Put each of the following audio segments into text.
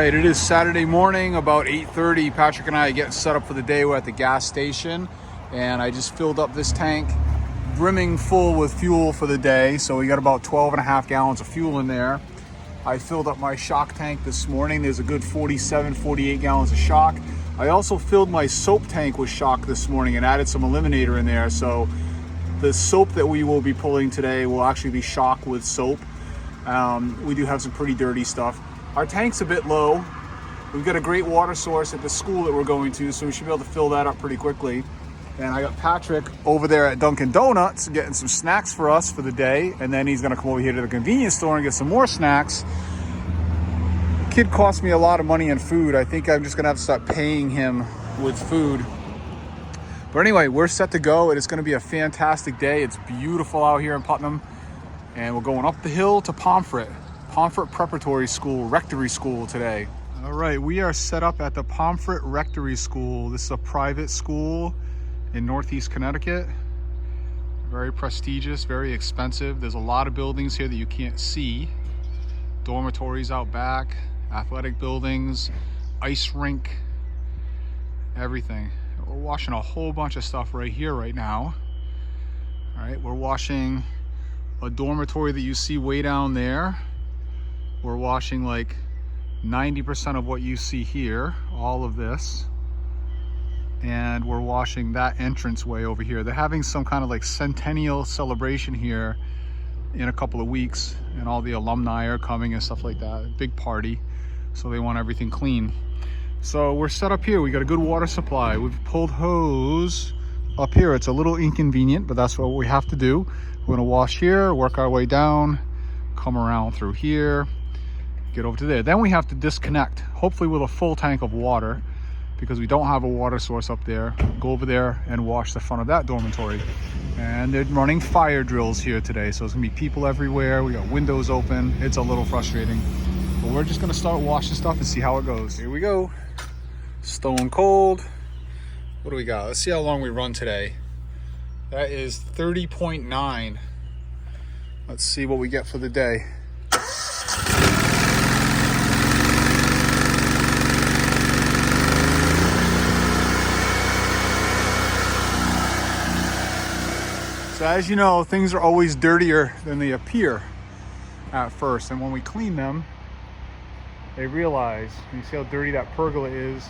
right, it is Saturday morning, about 8:30. Patrick and I are getting set up for the day. We're at the gas station, and I just filled up this tank, brimming full with fuel for the day. So we got about 12 and a half gallons of fuel in there. I filled up my shock tank this morning. There's a good 47, 48 gallons of shock. I also filled my soap tank with shock this morning and added some eliminator in there. So the soap that we will be pulling today will actually be shock with soap. We do have some pretty dirty stuff. Our tank's a bit low. We've got a great water source at the school that we're going to, so we should be able to fill that up pretty quickly. And I got Patrick over there at Dunkin' Donuts getting some snacks for us for the day, and then he's gonna come over here to the convenience store and get some more snacks. The kid cost me a lot of money in food. I think I'm just gonna have to start paying him with food. But anyway, we're set to go, and it's gonna be a fantastic day. It's beautiful out here in Putnam, and we're going up the hill to Pomfret Preparatory School, Rectory School today. All right, we are set up at the Pomfret Rectory School. This is a private school in Northeast Connecticut. Very prestigious, very expensive. There's a lot of buildings here that you can't see. Dormitories out back, athletic buildings, ice rink, everything. We're washing a whole bunch of stuff right here right now. All right, we're washing a dormitory that you see way down there. We're washing like 90% of what you see here, all of this. And we're washing that entranceway over here. They're having some kind of like centennial celebration here in a couple of weeks, and all the alumni are coming and stuff like that. Big party, so they want everything clean. So we're set up here. We got a good water supply. We've pulled hose up here. It's a little inconvenient, but that's what we have to do. We're gonna wash here, work our way down, come around through here, get over to there. Then we have to disconnect, hopefully with a full tank of water, because we don't have a water source up there. Go over there and wash the front of that dormitory. And they're running fire drills here today, so there's gonna be people everywhere. We got windows open. It's a little frustrating, but we're just gonna start washing stuff and see how it goes. Here we go. Stone cold. What do we got? Let's see how long we run today. That is 30.9. Let's see what we get for the day. So as you know, things are always dirtier than they appear at first. And when we clean them, they realize, you see how dirty that pergola is.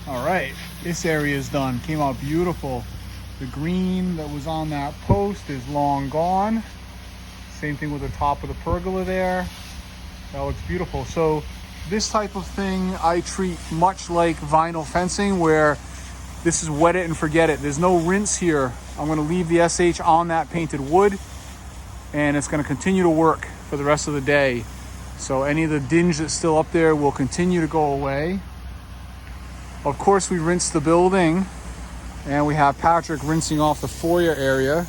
All right, this area is done. Came out beautiful. The green that was on that post is long gone. Same thing with the top of the pergola there. That looks beautiful. So this type of thing I treat much like vinyl fencing, where this is wet it and forget it. There's no rinse here. I'm gonna leave the SH on that painted wood, and it's gonna continue to work for the rest of the day. So any of the dinge that's still up there will continue to go away. Of course, we rinsed the building, and we have Patrick rinsing off the foyer area.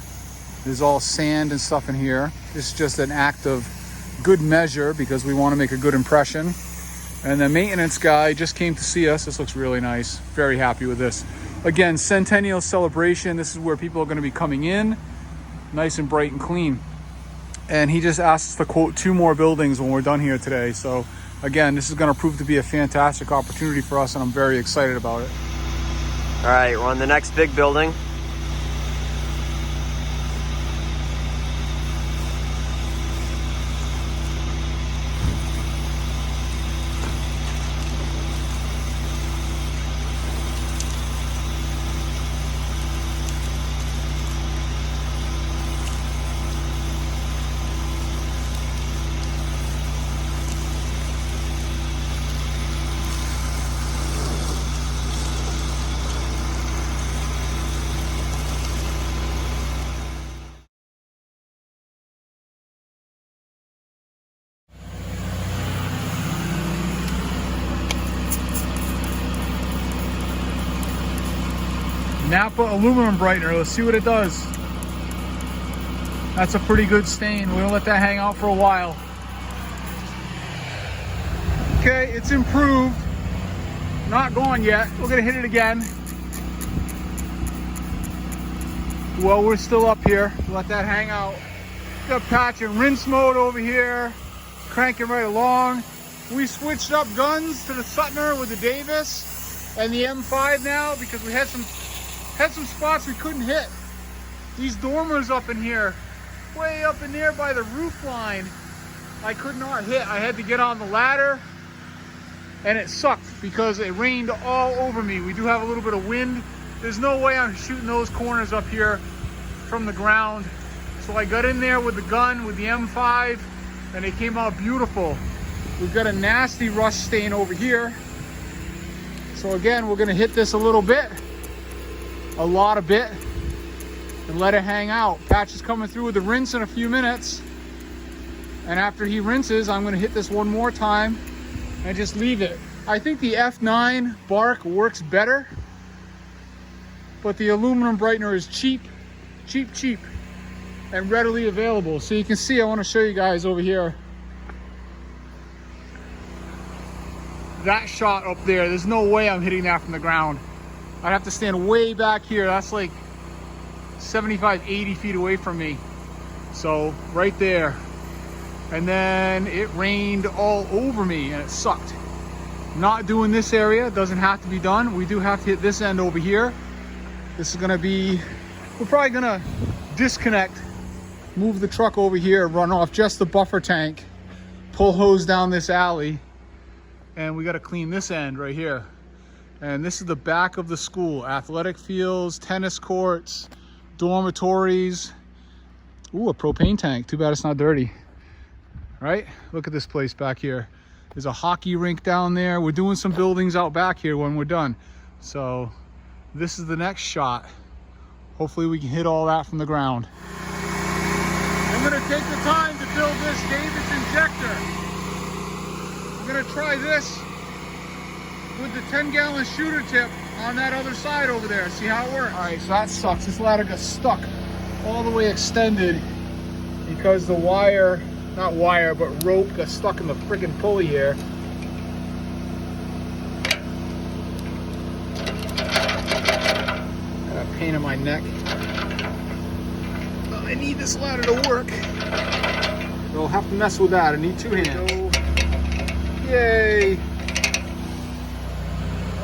There's all sand and stuff in here. It's just an act of good measure because we want to make a good impression. And the maintenance guy just came to see us. This looks really nice. Very happy with this. Again, centennial celebration. This is where people are going to be coming in, nice and bright and clean. And he just asked us to quote 2 more buildings when we're done here today. So again, this is going to prove to be a fantastic opportunity for us, and I'm very excited about it. All right, we're on the next big building. Napa aluminum brightener. Let's see what it does. That's a pretty good stain. We're gonna let that hang out for a while. Okay, it's improved. Not gone yet. We're gonna hit it again. Well, we're still up here. Let that hang out. Got patch and rinse mode over here. Cranking right along. We switched up guns to the Sutner with the Davis and the M5 now because we had some spots we couldn't hit. These dormers up in here, way up in there by the roof line, I could not hit. I had to get on the ladder and it sucked because it rained all over me. We do have a little bit of wind. There's no way I'm shooting those corners up here from the ground. So I got in there with the gun, with the M5, and it came out beautiful. We've got a nasty rust stain over here. So again, we're gonna hit this a little bit, a lot of bit, and let it hang out. Patch is coming through with the rinse in a few minutes. And after he rinses, I'm gonna hit this one more time and just leave it. I think the F9 bark works better, but the aluminum brightener is cheap, and readily available. So you can see, I wanna show you guys over here. That shot up there, there's no way I'm hitting that from the ground. I'd have to stand way back here. That's like 75, 80 feet away from me. So right there. And then it rained all over me and it sucked. Not doing this area, doesn't have to be done. We do have to hit this end over here. This is gonna be, we're probably gonna disconnect, move the truck over here, run off just the buffer tank, pull hose down this alley, and we got to clean this end right here. And this is the back of the school. Athletic fields, tennis courts, dormitories. Ooh, a propane tank. Too bad it's not dirty. Right? Look at this place back here. There's a hockey rink down there. We're doing some buildings out back here when we're done. So this is the next shot. Hopefully we can hit all that from the ground. I'm gonna take the time to build this Davis injector. I'm gonna try this with the 10-gallon shooter tip on that other side over there. See how it works. All right, so that sucks. This ladder got stuck all the way extended because the wire, not wire, but rope got stuck in the friggin' pulley here. Got a pain in my neck. I need this ladder to work. I'll have to mess with that. I need two hands. Yay!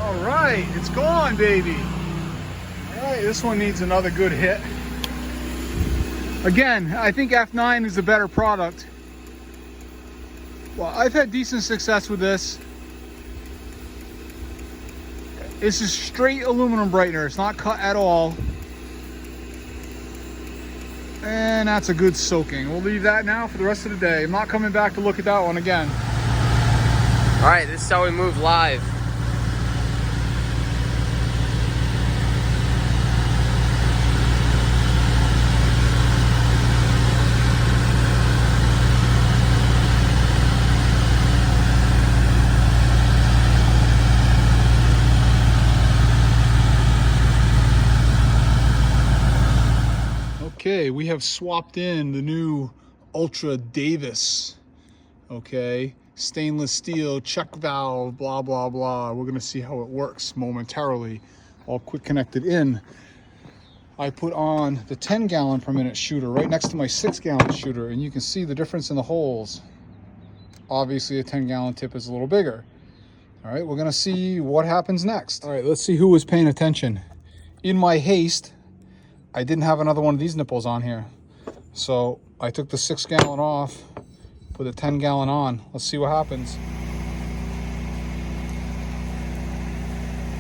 All right, it's gone, baby. All right, this one needs another good hit. Again, I think F9 is a better product. Well, I've had decent success with this. This is straight aluminum brightener. It's not cut at all. And that's a good soaking. We'll leave that now for the rest of the day. I'm not coming back to look at that one again. All right, this is how we move live. Okay, we have swapped in the new Ultra Davis. Okay, stainless steel, check valve, blah, blah, blah. We're gonna see how it works momentarily. All quick connected in. I put on the 10-gallon per minute shooter right next to my 6-gallon shooter, and you can see the difference in the holes. Obviously a 10-gallon tip is a little bigger. All right, we're gonna see what happens next. All right, let's see who was paying attention. In my haste, I didn't have another one of these nipples on here. So I took the 6-gallon off, put the 10-gallon on. Let's see what happens.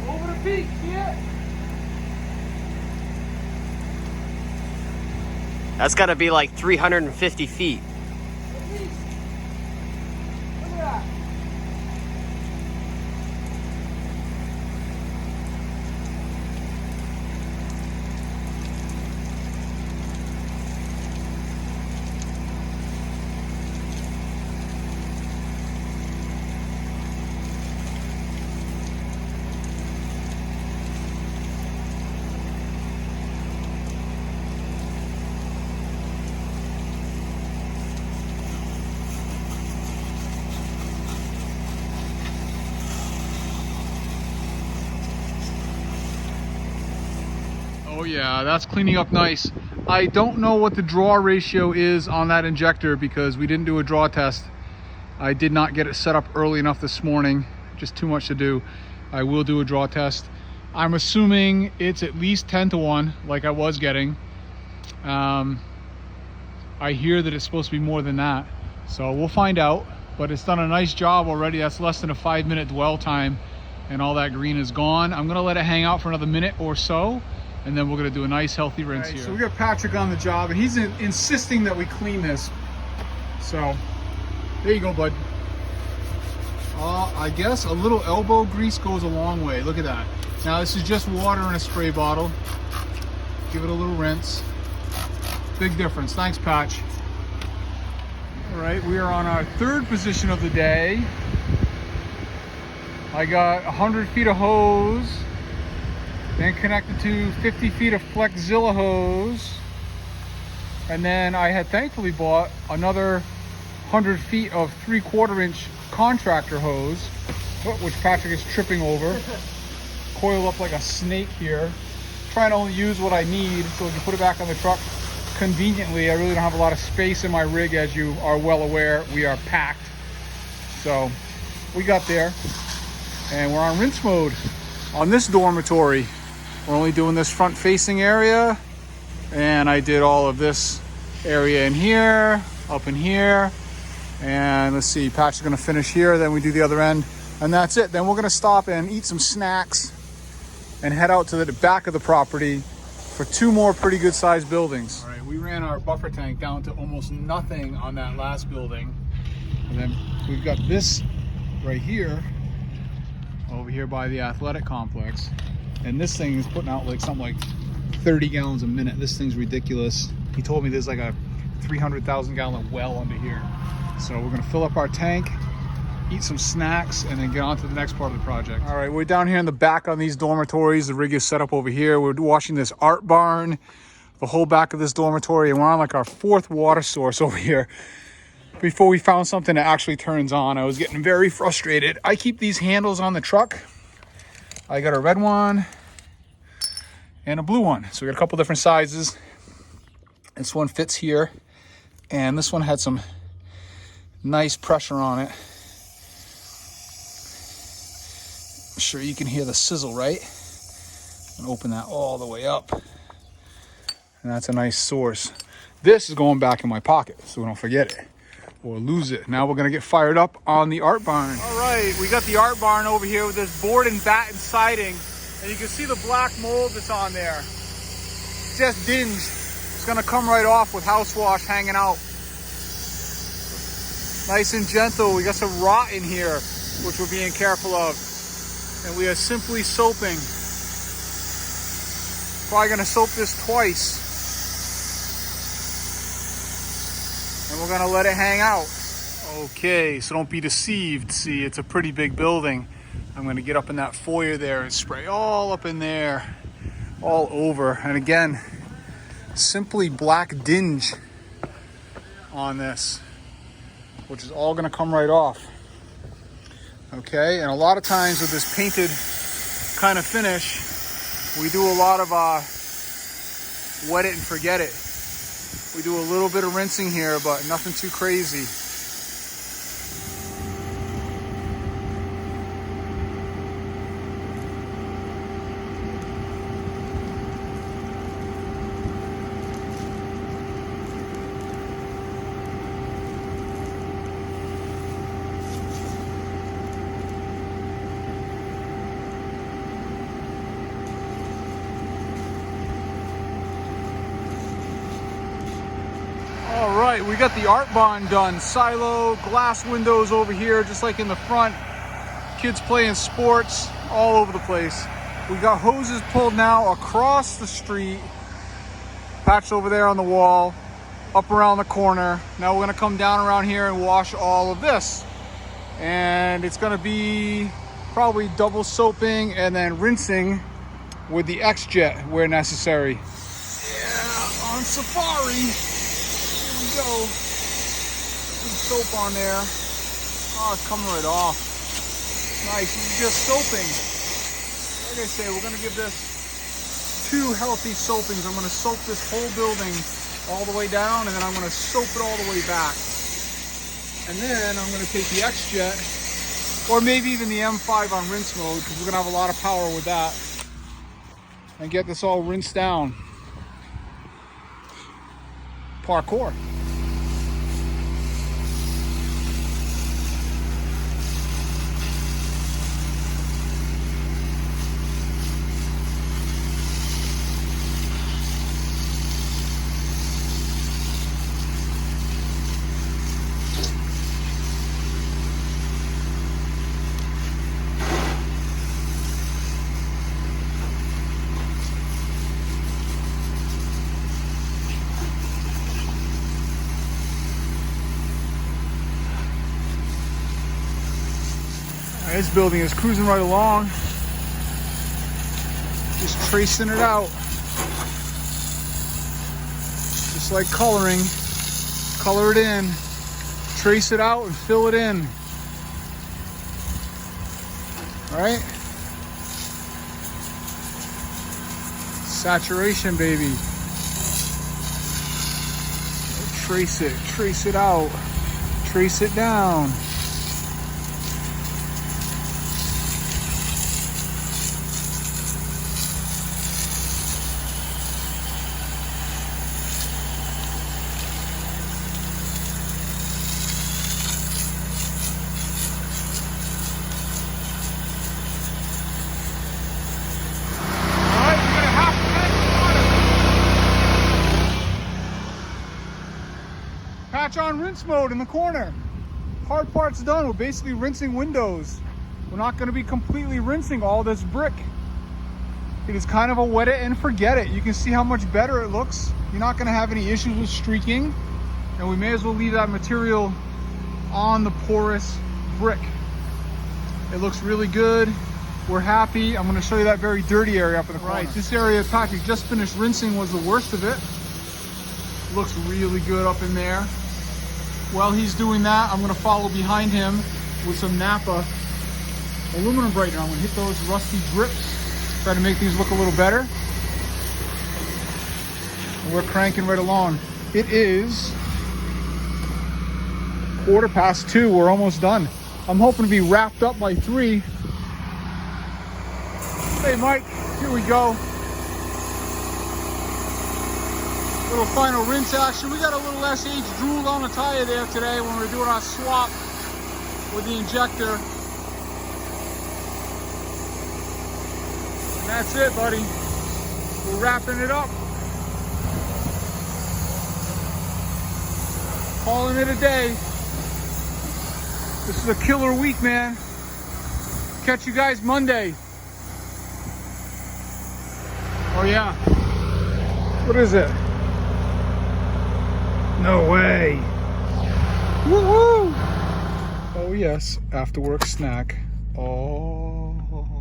Over the peak, see it? That's got to be like 350 feet. At least. Look at that. Oh yeah, that's cleaning up nice. I don't know what the draw ratio is on that injector because we didn't do a draw test. I did not get it set up early enough this morning, just too much to do. I will do a draw test. I'm assuming it's at least 10 to 1 like I was getting. I hear that it's supposed to be more than that, so we'll find out, but it's done a nice job already. That's less than a 5-minute dwell time and all that green is gone. I'm gonna let it hang out for another minute or so, and then we're gonna do a nice healthy rinse here. So we got Patrick on the job and he's insisting that we clean this. So there you go, bud. I guess a little elbow grease goes a long way. Look at that. Now this is just water in a spray bottle. Give it a little rinse. Big difference. Thanks, Patch. All right, we are on our third position of the day. I got 100 feet of hose, then connected to 50 feet of Flexzilla hose, and then I had thankfully bought another 100 feet of 3/4 inch contractor hose, which Patrick is tripping over. Coiled up like a snake here. Trying to only use what I need so we can put it back on the truck conveniently. I really don't have a lot of space in my rig, as you are well aware. We are packed. So we got there and we're on rinse mode. On this dormitory, we're only doing this front facing area, and I did all of this area in here, up in here, and let's see, Patch is gonna finish here, then we do the other end, and that's it. Then we're gonna stop and eat some snacks and head out to the back of the property for 2 more pretty good sized buildings. All right, we ran our buffer tank down to almost nothing on that last building. And then we've got this right here, over here by the athletic complex. And this thing is putting out like something like 30 gallons a minute. This thing's ridiculous. He told me there's like a 300,000 gallon well under here. So we're gonna fill up our tank, eat some snacks, and then get on to the next part of the project. All right, we're down here in the back on these dormitories. The rig is set up over here. We're washing this art barn, the whole back of this dormitory, and we're on like our 4th water source over here. Before we found something that actually turns on, I was getting very frustrated. I keep these handles on the truck. I got a red one and a blue one. So we got a couple different sizes. This one fits here, and this one had some nice pressure on it. I'm sure you can hear the sizzle, right? And open that all the way up. And that's a nice source. This is going back in my pocket, so we don't forget it or lose it. Now we're gonna get fired up on the art barn. All right, we got the art barn over here with this board and batten siding, and you can see the black mold that's on there. Just dinged. It's gonna come right off with house wash hanging out. Nice and gentle. We got some rot in here, which we're being careful of. And we are simply soaping. Probably gonna soap this twice. And we're gonna let it hang out. Okay, so don't be deceived. See, it's a pretty big building. I'm gonna get up in that foyer there and spray all up in there, all over. And again, simply black dinge on this, which is all gonna come right off. Okay, and a lot of times with this painted kind of finish, we do a lot of wet it and forget it. We do a little bit of rinsing here, but nothing too crazy. All right, we got the art barn done. Silo, glass windows over here, just like in the front. Kids playing sports all over the place. We got hoses pulled now across the street, patched over there on the wall, up around the corner. Now we're gonna come down around here and wash all of this. And it's gonna be probably double soaping and then rinsing with the X-Jet where necessary. Yeah, on safari. Go. Some soap on there. Oh, it's coming right off. Nice. It's just soaping. Like I say, we're gonna give this 2 healthy soapings. I'm gonna soap this whole building all the way down, and then I'm gonna soap it all the way back. And then I'm gonna take the X-Jet, or maybe even the M5 on rinse mode, because we're gonna have a lot of power with that, and get this all rinsed down. Parkour. This building is cruising right along. Just tracing it out. Just like coloring. Color it in. Trace it out and fill it in. All right? Saturation, baby. Trace it out. Trace it down. Patch on rinse mode in the corner. Hard part's done. We're basically rinsing windows. We're not going to be completely rinsing all this brick. It is kind of a wet it and forget it. You can see how much better it looks. You're not going to have any issues with streaking, and we may as well leave that material on the porous brick. It looks really good. We're happy. I'm going to show you that very dirty area up in the corner. Right, this area Patrick just finished rinsing was the worst of it. Looks really good up in there. While he's doing that, I'm going to follow behind him with some Napa aluminum brightener. I'm going to hit those rusty drips, try to make things look a little better. And we're cranking right along. It is 2:15. We're almost done. I'm hoping to be wrapped up by 3. Hey Mike, here we go. Little final rinse action. We got a little SH drool on the tire there today when we were doing our swap with the injector. And that's it, buddy. We're wrapping it up. Calling it a day. This is a killer week, man. Catch you guys Monday. Oh yeah. What is it? No way. Woo-hoo! Oh yes, after work snack. Oh.